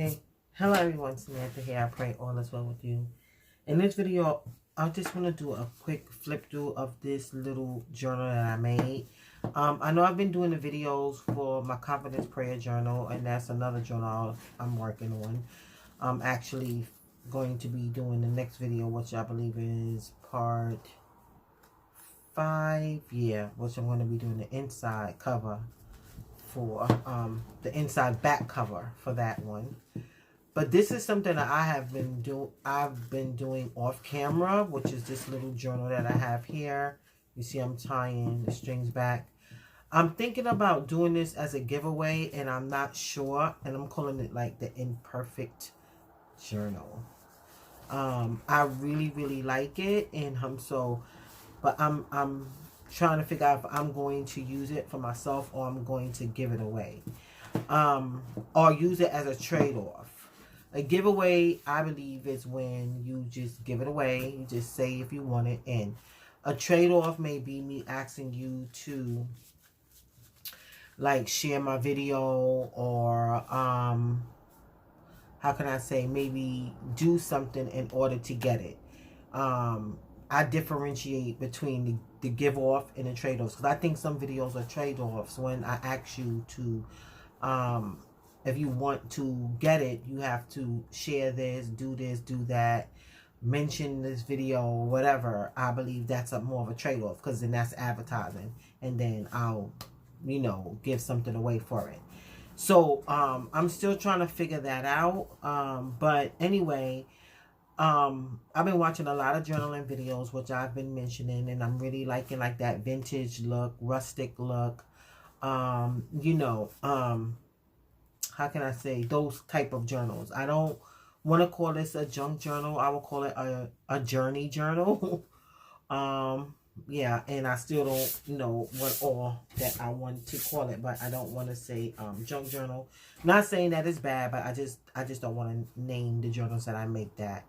Okay, hello everyone, Samantha here. I pray all is well with you. In this video, I just want to do a quick flip through of this little journal that I made. I know I've been doing the videos for my confidence prayer journal, and that's another journal I'm working on. I'm actually going to be doing the next video, which I believe is part 5, which I'm going to be doing the inside cover for the inside back cover for that one. But this is something that I've been doing off camera, which is this little journal that I have here. You see I'm tying the strings back. I'm thinking about doing this as a giveaway, and I'm not sure, and I'm calling it like the imperfect journal. I really like it, and but I'm trying to figure out if I'm going to use it for myself or I'm going to give it away, or use it as a trade-off. A giveaway, I believe, is when you just give it away. You just say if you want it. And a trade-off may be me asking you to, like, share my video, or, how can I say, maybe do something in order to get it. I differentiate between the give-off and the trade-offs, because I think some videos are trade-offs when I ask you to, if you want to get it, you have to share this, do that, mention this video, whatever. I believe that's more of a trade-off, because then that's advertising, and then I'll, give something away for it. So, I'm still trying to figure that out. But anyway, I've been watching a lot of journaling videos, which I've been mentioning, and I'm really liking like that vintage look, rustic look, how can I say, those type of journals. I don't want to call this a junk journal. I will call it a journey journal. Yeah, and I still don't know what all that I want to call it, but I don't want to say junk journal. Not saying that it's bad, but I just don't want to name the journals that I make that.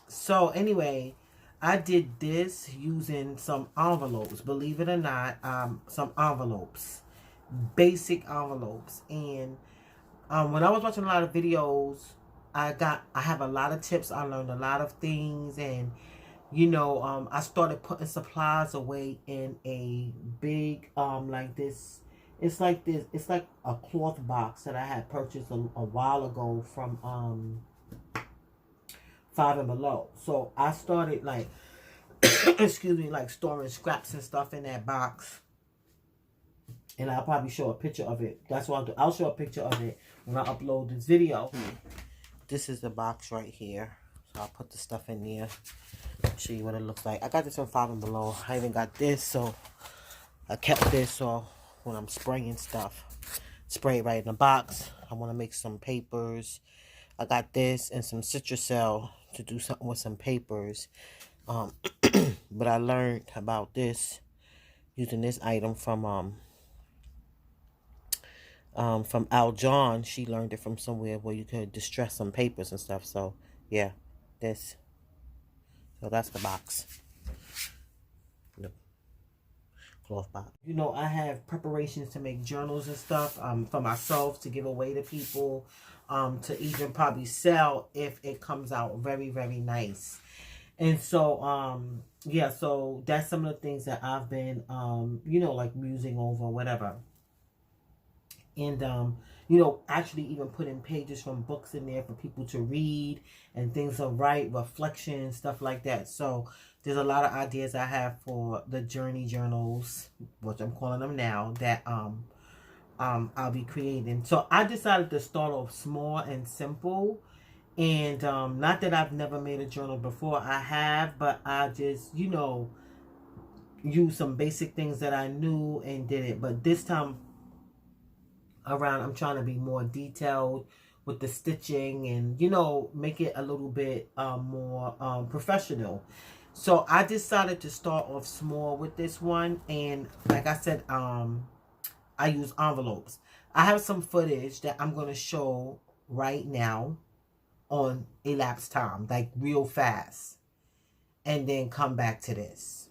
So anyway, I did this using some envelopes, believe it or not, some envelopes. Basic envelopes. And when I was watching a lot of videos, I have a lot of tips. I learned a lot of things, and I started putting supplies away in a big like this. It's like a cloth box that I had purchased a while ago from Five and Below. So I started like excuse me, like storing scraps and stuff in that box. And I'll probably show a picture of it. That's what I'll do. I'll show a picture of it when I upload this video. This is the box right here. So I'll put the stuff in there. Show you what it looks like. I got this from Five and Below. I even got this, so I kept this. So when I'm spraying stuff, spray it right in the box. I want to make some papers. I got this and some Citrusel to do something with some papers. But I learned about this using this item from Al John. She learned it from somewhere where you could distress some papers and stuff. So yeah, this. So that's the box. The cloth box. I have preparations to make journals and stuff for myself, to give away to people, to even probably sell if it comes out very nice. And so yeah, so that's some of the things that I've been like musing over, whatever. And actually even putting pages from books in there for people to read, and things to write, reflections, stuff like that. So there's a lot of ideas I have for the journey journals, which I'm calling them now, that I'll be creating. So I decided to start off small and simple. And not that I've never made a journal before. I have, but I just used some basic things that I knew and did it. But this time around, I'm trying to be more detailed with the stitching, and make it a little bit more professional. So I decided to start off small with this one, and like I said, I use envelopes. I have some footage that I'm going to show right now on elapsed time, like real fast, and then come back to this.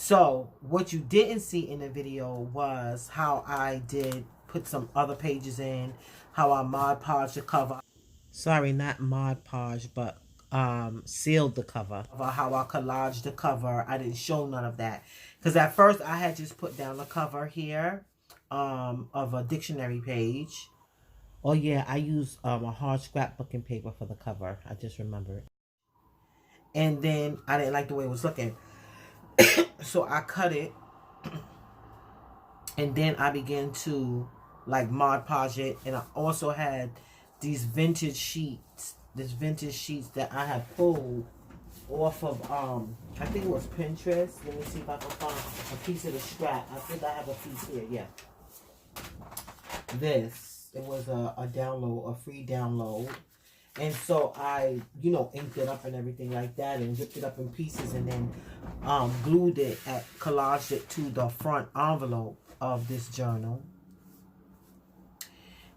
So what you didn't see in the video was how I did put some other pages in, how I Mod Podged the cover. Sorry, not Mod Podge, but sealed the cover. How I collaged the cover. I didn't show none of that. Because at first I had just put down the cover here of a dictionary page. Oh yeah, I used a hard scrapbooking paper for the cover. I just remembered. And then I didn't like the way it was looking. So I cut it. And then I began to like Mod Podge it. And I also had these vintage sheets. This vintage sheets that I had pulled off of I think it was Pinterest. Let me see if I can find a piece of the scrap. I think I have a piece here. Yeah. This. It was a download, a free download. And so I, you know, inked it up and everything like that and ripped it up in pieces and then glued it, collaged it to the front envelope of this journal.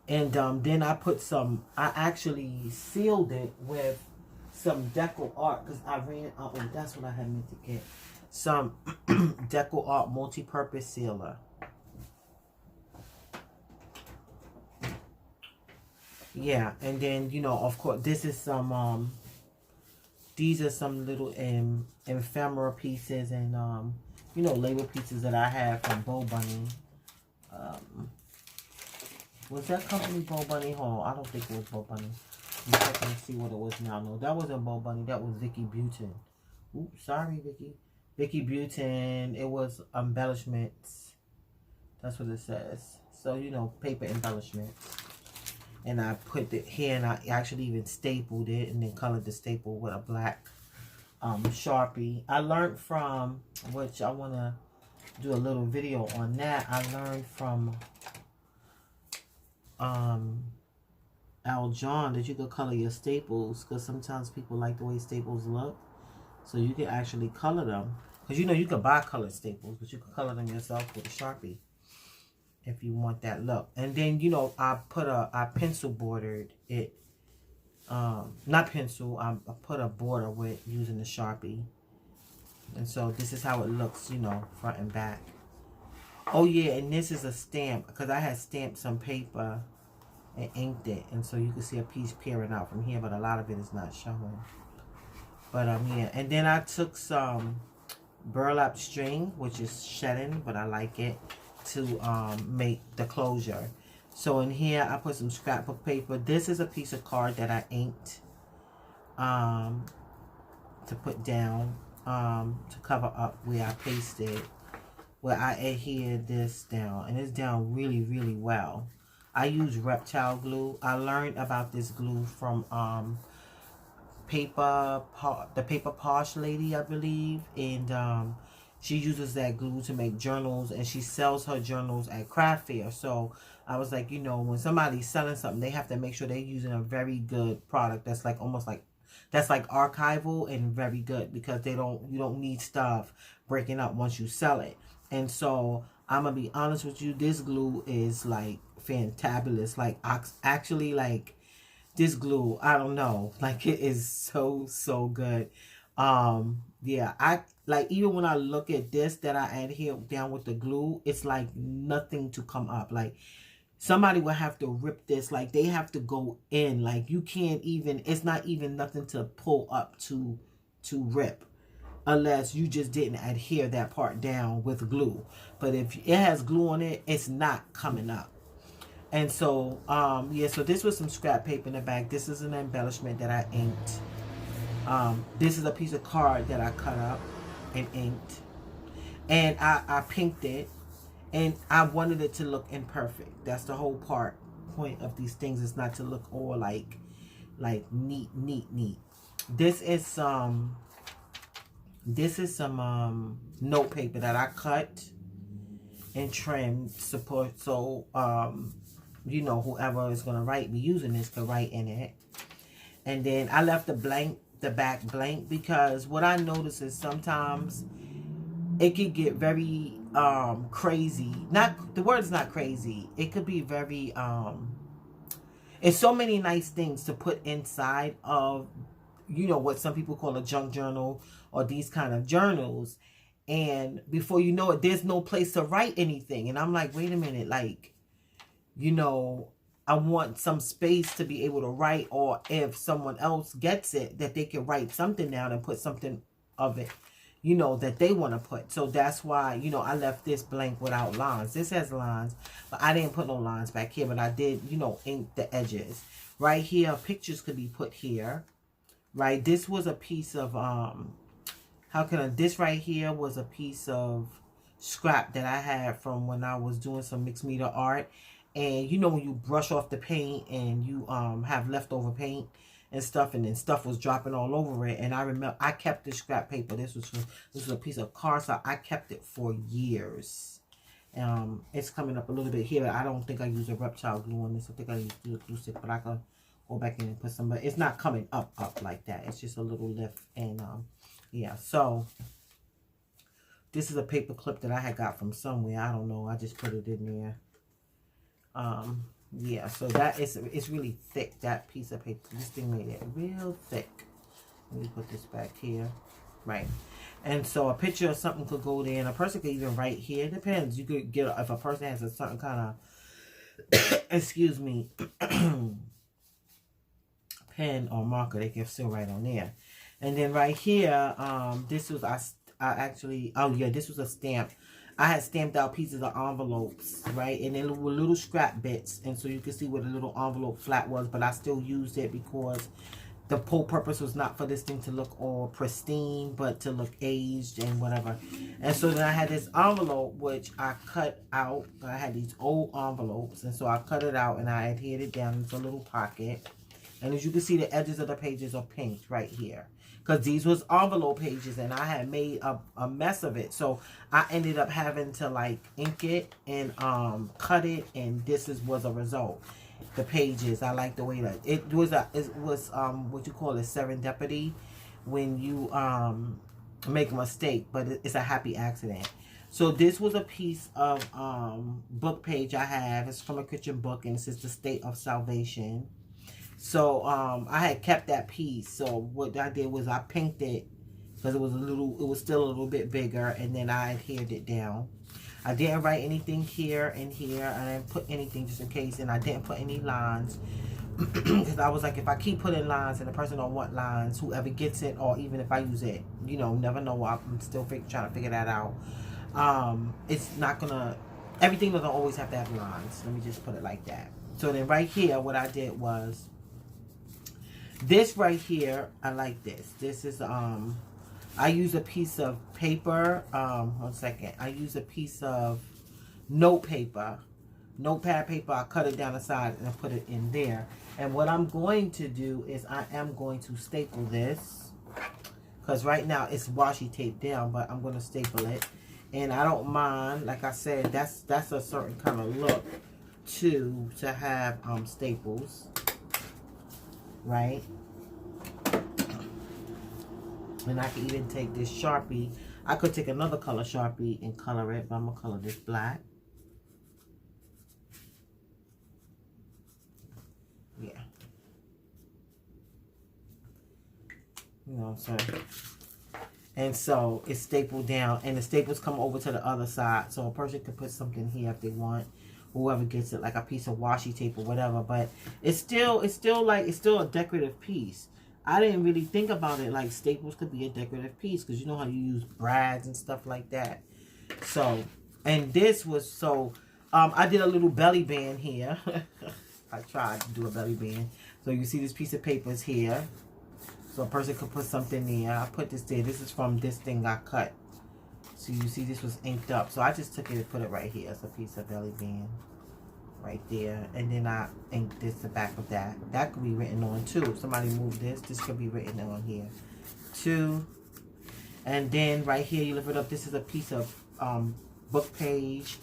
And then I put some, I actually sealed it with some deco art because I ran, oh, that's what I had meant to get. Some deco art multi-purpose sealer. Yeah, and then, you know, of course, this is some, these are some little ephemera pieces and, you know, label pieces that I have from Bo Bunny. Was that company Bo Bunny Hall? I don't think it was Bo Bunny. I'm checking to see what it was now. No, that wasn't Bo Bunny. That was Vicky Butin. Oops, sorry, Vicky. Vicky Butin. It was embellishments. That's what it says. So, you know, paper embellishments. And I put it here and I actually even stapled it and then colored the staple with a black Sharpie. I learned from, which I want to do a little video on that. I learned from Al John that you could color your staples because sometimes people like the way staples look. So you can actually color them. Because you know you can buy colored staples, but you can color them yourself with a Sharpie if you want that look. And then, you know, I pencil bordered it. Not pencil, I put a border with using the Sharpie. And so this is how it looks, you know, front and back. Oh yeah, and this is a stamp because I had stamped some paper and inked it, and so you can see a piece peering out from here, but a lot of it is not showing. But yeah, and then I took some burlap string, which is shedding, but I like it, to make the closure. So in here I put some scrapbook paper. This is a piece of card that I inked to put down to cover up where I pasted, where I adhered this down, and it's down really, really well. I use reptile glue. I learned about this glue from the Paper Posh lady, I believe, and she uses that glue to make journals, and she sells her journals at craft fair. So I was like, you know, when somebody's selling something, they have to make sure they're using a very good product that's like almost like, that's like archival and very good, because you don't need stuff breaking up once you sell it. And so I'm gonna be honest with you, this glue is like fantabulous. Like actually, like this glue, I don't know, like it is so good. Yeah, I like, even when I look at this that I adhere down with the glue, it's like nothing to come up. Like somebody will have to rip this, like they have to go in, like you can't even, it's not even nothing to pull up to rip, unless you just didn't adhere that part down with glue. But if it has glue on it, it's not coming up. And so yeah, so this was some scrap paper in the back. This is an embellishment that I inked. This is a piece of card that I cut up and inked, and I pinked it, and I wanted it to look imperfect. That's the whole point of these things, is not to look all like neat. This is some note paper that I cut and trimmed, so you know, whoever is gonna be using this could write in it. And then I left the back blank, because what I notice is sometimes it could get very crazy. The word is not crazy. It could be very it's so many nice things to put inside of, you know, what some people call a junk journal or these kind of journals. And before you know it, there's no place to write anything. And I'm like, wait a minute, like, you know, I want some space to be able to write, or if someone else gets it, that they can write something down and put something of it, you know, that they want to put. So that's why, you know, I left this blank without lines. This has lines, but I didn't put no lines back here, but I did, you know, ink the edges. Right here, pictures could be put here, right? This was a piece of, this right here was a piece of scrap that I had from when I was doing some mixed media art. And you know when you brush off the paint and you have leftover paint and stuff, and then stuff was dropping all over it. And I remember I kept this scrap paper. This was a piece of cardstock. I kept it for years. It's coming up a little bit here. I don't think I use a reptile glue on this. I think I use glue stick, but I can go back in and put some. But it's not coming up like that. It's just a little lift. And yeah. So this is a paper clip that I had got from somewhere. I don't know. I just put it in there. Yeah, so that is, it's really thick, that piece of paper. This thing made it real thick. Let me put this back here. Right. And so a picture of something could go there, and a person could even write here. It depends. You could get, if a person has a certain kind of excuse me, pen or marker, they can still write on there. And then right here, this was, I actually, oh yeah, this was a stamp. I had stamped out pieces of envelopes, right? And they were little scrap bits. And so you can see where the little envelope flat was. But I still used it because the whole purpose was not for this thing to look all pristine, but to look aged and whatever. And so then I had this envelope, which I cut out. I had these old envelopes. And so I cut it out and I adhered it down into a little pocket. And as you can see, the edges of the pages are pink right here. Because these was envelope pages and I had made a mess of it. So I ended up having to like ink it and cut it, and this was a result. The pages, I like the way that it was what you call it, serendipity, when you make a mistake, but it's a happy accident. So this was a piece of book page I have. It's from a Christian book, and it says The State of Salvation. So I had kept that piece. So what I did was I pinked it because it was still a little bit bigger, and then I adhered it down. I didn't write anything here and here. I didn't put anything just in case, and I didn't put any lines because I was like, if I keep putting lines and the person don't want lines, whoever gets it, or even if I use it, you know, never know. I'm still trying to figure that out. It's not gonna. Everything doesn't always have to have lines. Let me just put it like that. So then right here, what I did was. This right here, I like this. This is, I use a piece of paper. 1 second. I use a piece of notepad paper. I cut it down the side and I put it in there. And what I'm going to do is I am going to staple this. Because right now it's washi taped down, but I'm going to staple it. And I don't mind, like I said, that's a certain kind of look to have staples. Right? And I can even take this Sharpie. I could take another color Sharpie and color it, but I'm going to color this black. Yeah. You know what I'm saying? And so it's stapled down, and the staples come over to the other side. So a person could put something here if they want. Whoever gets it, like a piece of washi tape or whatever, but it's still a decorative piece. I didn't really think about it like staples could be a decorative piece, because you know how you use brads and stuff like that. So, and this was I did a little belly band here. I tried to do a belly band. So you see this piece of paper is here, so a person could put something there. I put this there. This is from this thing I cut. So you see this was inked up. So I just took it and put it right here. It's a piece of belly band right there. And then I inked this the back of that. That could be written on too. If somebody moved this could be written on here too. And then right here you lift it up. This is a piece of book page.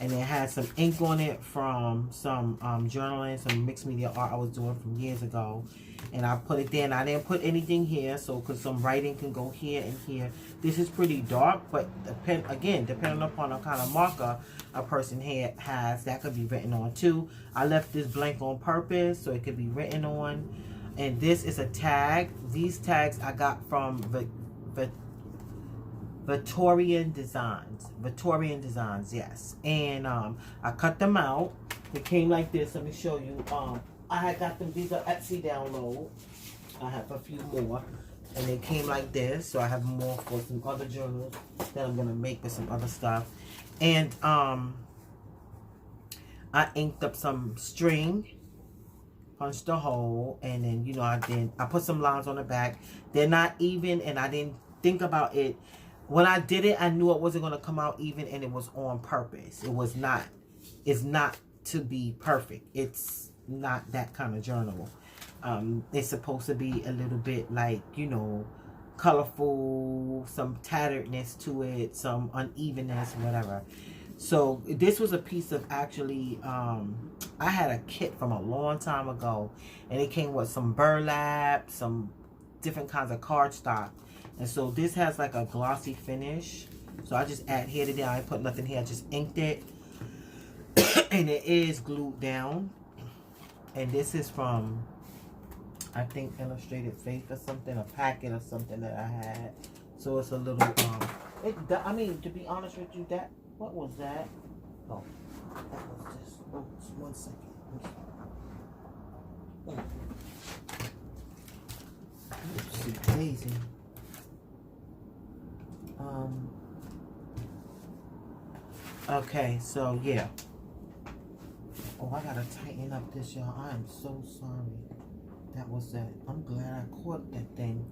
And it has some ink on it from some journaling, some mixed media art I was doing from years ago. And I put it there, and I didn't put anything here, so because some writing can go here and here. This is pretty dark, but depending upon the kind of marker a person has, that could be written on too. I left this blank on purpose, so it could be written on. And this is a tag. These tags I got from Victorian designs, yes. And I cut them out. It came like this. Let me show you. I had got them. These are Artsy download. I have a few more, and they came like this. So I have more for some other journals that I'm gonna make with some other stuff. And I inked up some string, punched a hole, and then, you know, I put some lines on the back. They're not even, and I didn't think about it. When I did it, I knew it wasn't going to come out even, and it was on purpose. It's not to be perfect. It's not that kind of journal. It's supposed to be a little bit like, you know, colorful, some tatteredness to it, some unevenness, whatever. So this was a piece of actually, I had a kit from a long time ago, and it came with some burlap, some different kinds of cardstock. And so this has like a glossy finish. So I just adhered it down. I put nothing here. I just inked it. And it is glued down. And this is from, I think, Illustrated Faith or something, a packet or something that I had. So it's a little, I mean, to be honest with you, what was that? Oh, that was just, oh, just 1 second. Oopsie daisy. Okay, so yeah. Oh, I gotta tighten up this, y'all. I am so sorry. That was that. I'm glad I caught that thing.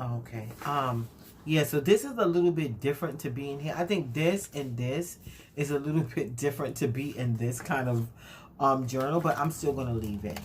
Okay. Yeah, so this is a little bit different to be in here. I think this and this is a little bit different to be in this kind of journal, but I'm still gonna leave it.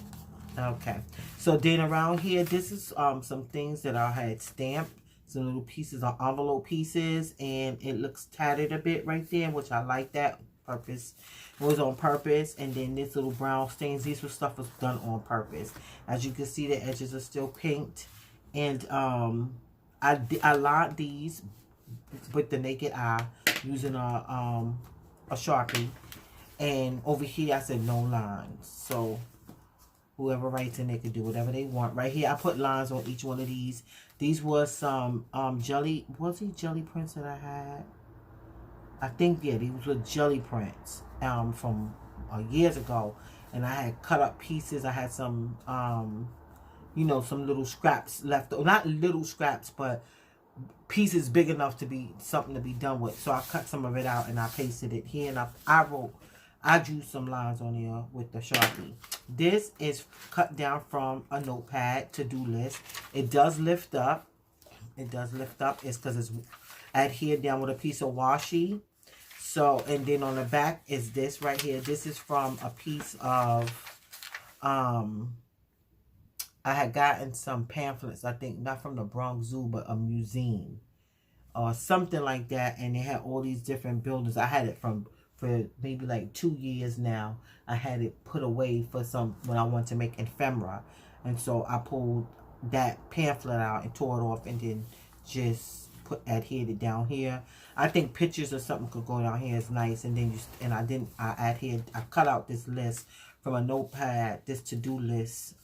Okay. So then around here, this is some things that I had stamped. Some little pieces of envelope pieces, and it looks tattered a bit right there, which I like that. Purpose. It was on purpose. And then this little brown stains, these were stuff was done on purpose. As you can see, the edges are still pinked. And I lined these with the naked eye using a Sharpie. And over here I said no lines. So whoever writes in, they can do whatever they want. Right here I put lines on each one of these. These was some jelly prints that I had. I think, yeah, these were jelly prints from years ago. And I had cut up pieces. I had some you know, some little scraps left. Not little scraps, but pieces big enough to be something to be done with. So I cut some of it out and I pasted it here. And I drew some lines on here with the Sharpie. This is cut down from a notepad to-do list. It does lift up. It does lift up. It's because it's adhered down with a piece of washi. So, and then on the back is this right here. This is from a piece of, I had gotten some pamphlets, I think, not from the Bronx Zoo, but a museum or something like that. And they had all these different buildings. I had it for maybe like 2 years now. I had it put away for when I wanted to make ephemera. And so I pulled that pamphlet out and tore it off and then just adhered it down here. I think pictures or something could go down here. It's nice. And then I cut out this list from a notepad, this to-do list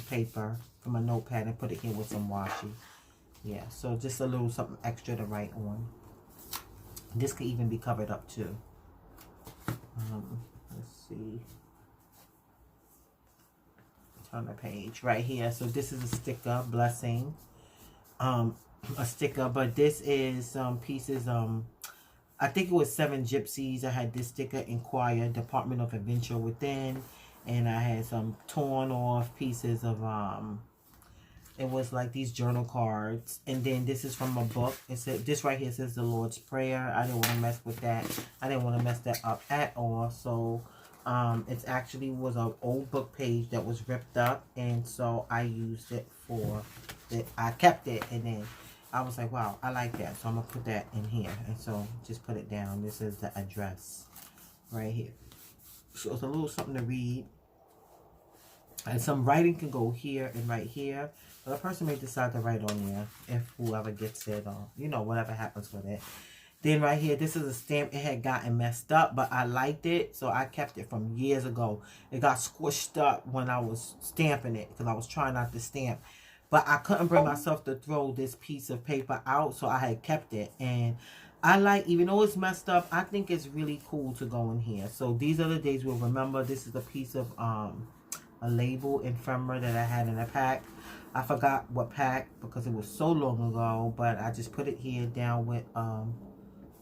paper from a notepad, and put it here with some washi. Yeah, so just a little something extra to write on. This could even be covered up too. Let's see. Turn the page right here. So this is a sticker, blessing. A sticker, but this is some pieces. I think it was 7 Gypsies. I had this sticker, Inquire, Department of Adventure Within, and I had some torn off pieces of it was like these journal cards. And then this is from a book. It said, this right here says the Lord's Prayer. I didn't want to mess with that. I didn't want to mess that up at all. So it actually was an old book page that was ripped up, and so I used it for it. I kept it, and then I was like, wow, I like that. So I'm going to put that in here. And so just put it down. This is the address right here. So it's a little something to read. And some writing can go here and right here. But a person may decide to write on there if whoever gets it or, you know, whatever happens with it. Then right here, this is a stamp. It had gotten messed up, but I liked it. So I kept it from years ago. It got squished up when I was stamping it because I was trying not to stamp but I couldn't bring myself to throw this piece of paper out, so I had kept it. And I like, even though it's messed up, I think it's really cool to go in here. So these are the days we'll remember. This is a piece of a label ephemera that I had in a pack. I forgot what pack because it was so long ago, but I just put it here down with a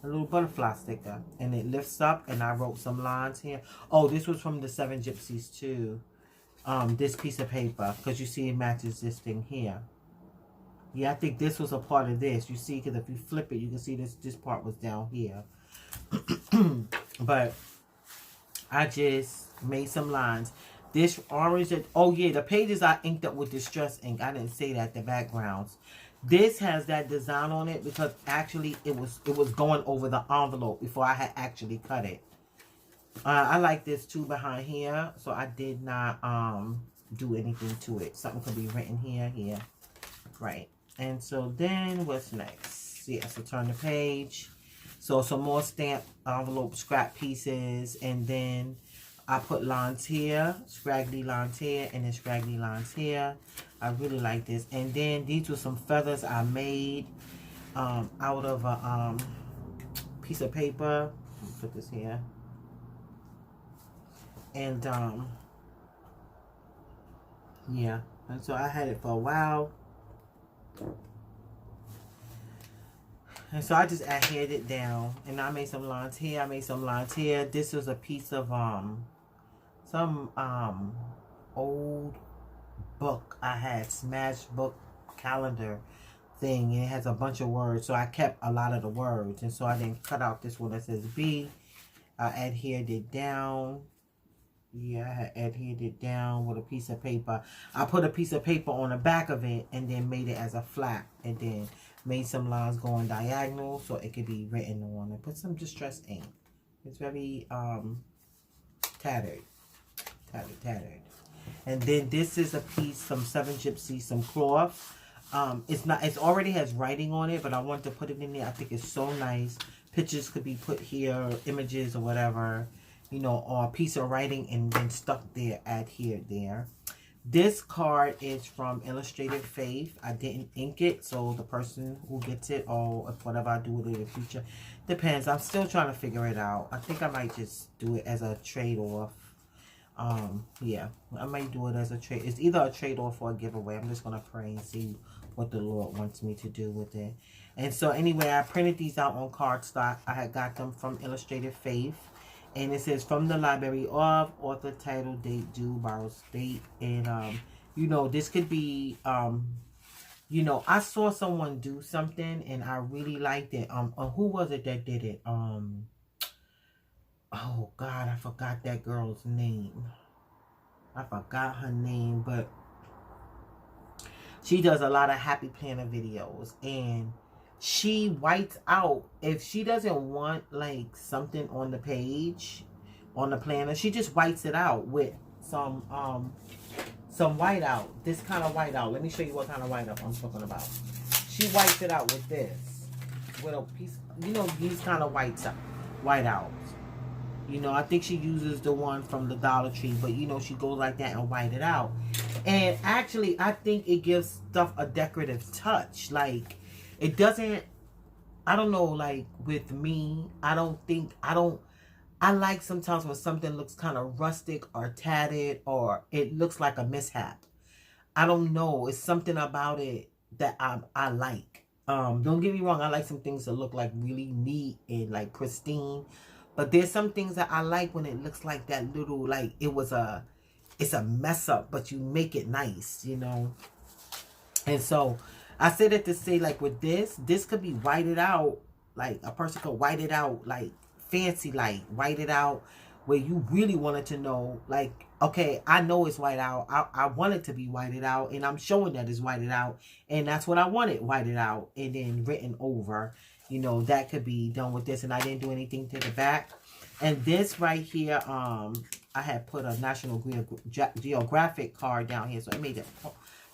little butterfly sticker, and it lifts up, and I wrote some lines here. Oh, this was from the Seven Gypsies too. This piece of paper, because you see it matches this thing here. Yeah, I think this was a part of this. You see, because if you flip it, you can see this part was down here. But I just made some lines. This orange, oh yeah, the pages I inked up with distress ink. I didn't say that, the backgrounds. This has that design on it because actually it was going over the envelope before I had actually cut it. I like this too behind here, so I did not do anything to it. Something could be written here, right. And so then what's next? Yeah, so turn the page. So some more stamp envelope scrap pieces, and then I put lines here, scraggly lines here, and then scraggly lines here. I really like this. And then these were some feathers I made out of a piece of paper. Let me put this here. And yeah, and so I had it for a while. And so I just adhered it down, and I made some lines here, I made some lines here. This was a piece of some old book I had, smash book calendar thing, and it has a bunch of words, so I kept a lot of the words. And so I didn't cut out this one that says B. I adhered it down. Yeah, I had adhered it down with a piece of paper. I put a piece of paper on the back of it and then made it as a flap, and then made some lines going diagonal so it could be written on. And put some distress ink. It's very tattered. And then this is a piece, some Seven Gypsies, some cloth. It already has writing on it, but I want to put it in there. I think it's so nice. Pictures could be put here, images or whatever, you know, or a piece of writing and then stuck there, adhered there. This card is from Illustrated Faith. I didn't ink it, so the person who gets it, or if whatever I do with it in the future, depends. I'm still trying to figure it out. I think I might just do it as a trade-off. Yeah, I might do it as a trade. It's either a trade-off or a giveaway. I'm just going to pray and see what the Lord wants me to do with it. And so anyway, I printed these out on cardstock. I had got them from Illustrated Faith. And it says, from the library of, author, title, date, due, borrow, state. And, you know, this could be, you know, I saw someone do something and I really liked it. Who was it that did it? Oh, God, I forgot that girl's name. I forgot her name, but she does a lot of Happy Planner videos. And she whites out, if she doesn't want like something on the page, on the planner, she just whites it out with some whiteout. This kind of whiteout. Let me show you what kind of whiteout I'm talking about. She whites it out with this, with a piece, you know, these kind of whiteouts. You know, I think she uses the one from the Dollar Tree, but you know, she goes like that and white it out. And actually, I think it gives stuff a decorative touch. Like, it doesn't, I don't know, like with me, I like sometimes when something looks kind of rustic or tatted or it looks like a mishap. I don't know. It's something about it that I like. Don't get me wrong. I like some things that look like really neat and like pristine. But there's some things that I like when it looks like that little, like it's a mess up, but you make it nice, you know. And so I said it to say, like with this could be whited out. Like a person could white it out, like fancy, like white it out where you really wanted to know, like, okay, I know it's white out. I want it to be whited out, and I'm showing that it's whited out, and that's what I wanted, whited out, and then written over. You know, that could be done with this, and I didn't do anything to the back. And this right here, I had put a National Geographic card down here, so I made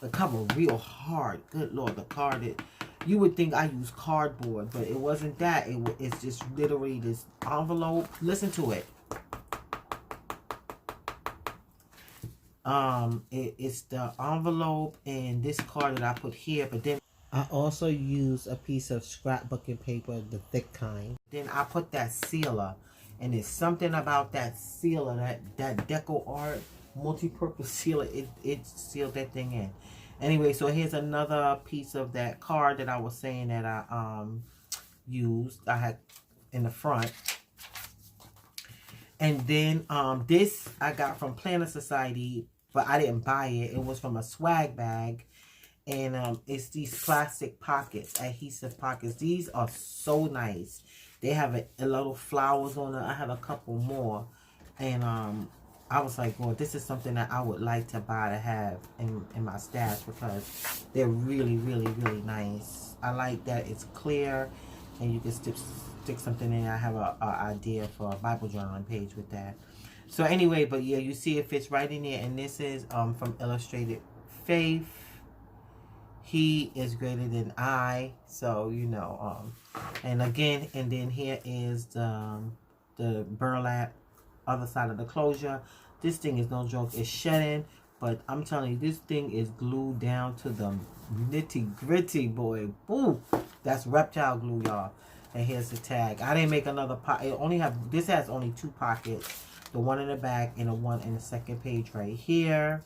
the cover real hard. Good Lord, the card, you would think I use cardboard, but it wasn't that. It's just literally this envelope. Listen to it. It's the envelope and this card that I put here, but then I also use a piece of scrapbooking paper, the thick kind. Then I put that sealer, and it's something about that sealer, that deco art multi-purpose sealer. It sealed that thing in. Anyway, so here's another piece of that card that I was saying that I used. I had in the front. And then this I got from Planner Society, but I didn't buy it. It was from a swag bag. And it's these plastic pockets, adhesive pockets. These are so nice. They have a little flowers on it. I have a couple more. And I was like, well, this is something that I would like to buy to have in my stash because they're really, really, really nice. I like that it's clear and you can stick something in. I have a idea for a Bible journaling page with that. So anyway, but yeah, you see it fits right in there. And this is from Illustrated Faith. He is greater than I. So, you know, and again, and then here is the burlap, other side of the closure. This thing is no joke. It's shedding, but I'm telling you, this thing is glued down to the nitty gritty, boy. Ooh, that's reptile glue, y'all. And here's the tag. I didn't make another pocket. This has only 2 pockets. The one in the back and the one in the second page right here.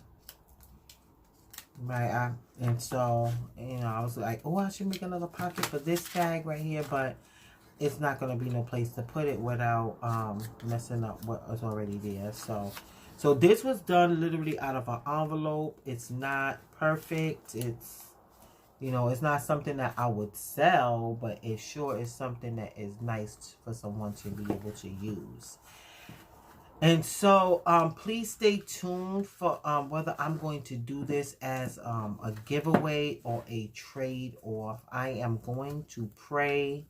Right, and so, you know, I was like, oh, I should make another pocket for this tag right here, but it's not going to be no place to put it without messing up what was already there. So this was done literally out of an envelope. It's not perfect. It's, you know, it's not something that I would sell, but it sure is something that is nice for someone to be able to use. And so, please stay tuned for whether I'm going to do this as a giveaway or a trade-off. I am going to pray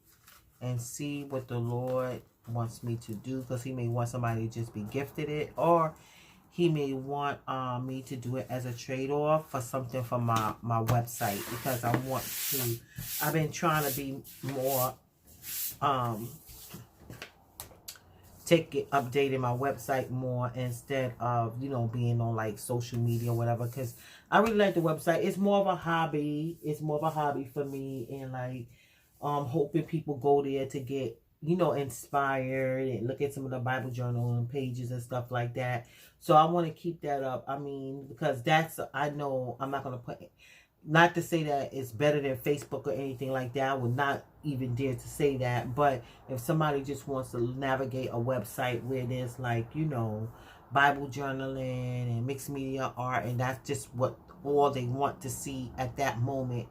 and see what the Lord wants me to do, because he may want somebody to just be gifted it, or he may want me to do it as a trade-off for something for my website, because I want to, I've been trying to be more updating my website more instead of, you know, being on like social media or whatever, because I really like the website. It's more of a hobby. It's more of a hobby for me, and like hoping people go there to get, you know, inspired and look at some of the Bible journaling pages and stuff like that. So I want to keep that up. I mean, because that's, I know I'm not going to put, not to say that it's better than Facebook or anything like that. I would not even dare to say that. But if somebody just wants to navigate a website where there's like, you know, Bible journaling and mixed media art, and that's just what all they want to see at that moment,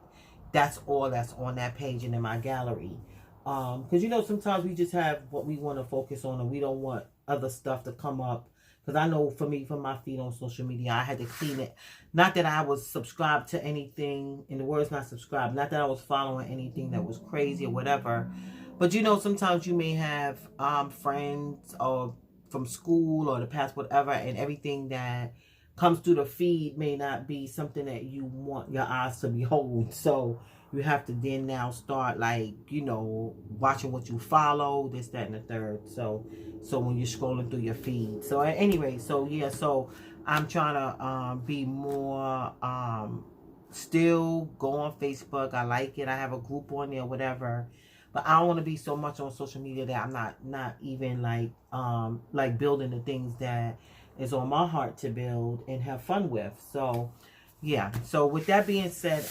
that's all that's on that page and in my gallery. Because, you know, sometimes we just have what we want to focus on, and we don't want other stuff to come up. Because I know for me, for my feed on social media, I had to clean it. Not that I was subscribed to anything, and the word's not subscribed. Not that I was following anything that was crazy or whatever. But, you know, sometimes you may have friends or from school or the past, whatever, and everything that comes through the feed may not be something that you want your eyes to behold. So you have to then now start, like, you know, watching what you follow, this, that, and the third. So when you're scrolling through your feed. So anyway, so yeah, so I'm trying to be more, still go on Facebook. I like it. I have a group on there, whatever. But I don't want to be so much on social media that I'm not even like building the things that is on my heart to build and have fun with. So yeah. So with that being said,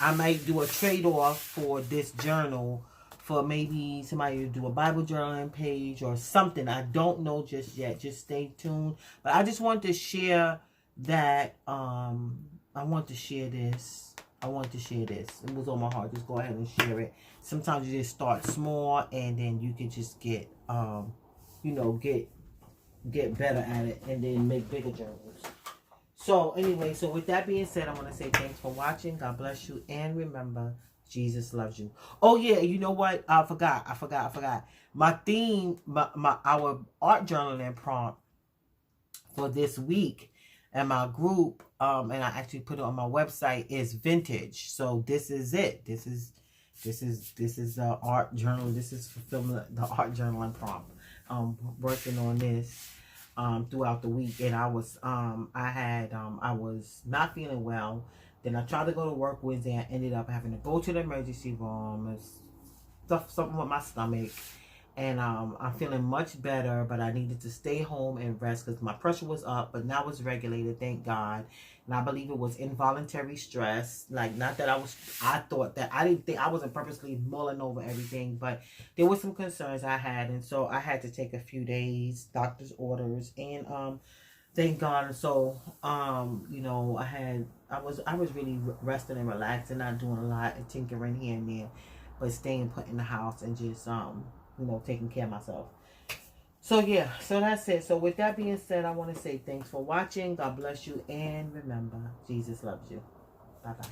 I might do a trade-off for this journal for maybe somebody to do a Bible journaling page or something. I don't know just yet. Just stay tuned. But I just want to share that. I want to share this. I want to share this. It was on my heart. Just go ahead and share it. Sometimes you just start small, and then you can just get, you know, get better at it, and then make bigger journals. So anyway, so with that being said, I want to say thanks for watching. God bless you. And remember, Jesus loves you. Oh yeah, you know what? I forgot. My theme, our art journaling prompt for this week and my group, and I actually put it on my website, is vintage. So this is it. This is art journal. This is fulfilling the art journaling prompt. Working on this. throughout the week, and I was I was not feeling well. Then I tried to go to work Wednesday. I ended up having to go to the emergency room. It's something with my stomach, and I'm feeling much better, but I needed to stay home and rest because my pressure was up, but now it's regulated, thank God. And I believe it was involuntary stress. Like, not that I thought that, I didn't think, I wasn't purposely mulling over everything, but there were some concerns I had, and so I had to take a few days, doctor's orders, and thank God. And so you know, I was really resting and relaxing, not doing a lot, and tinkering here and there, but staying put in the house and just you know, taking care of myself. So yeah, so that's it. So with that being said, I want to say thanks for watching. God bless you, and remember, Jesus loves you. Bye bye.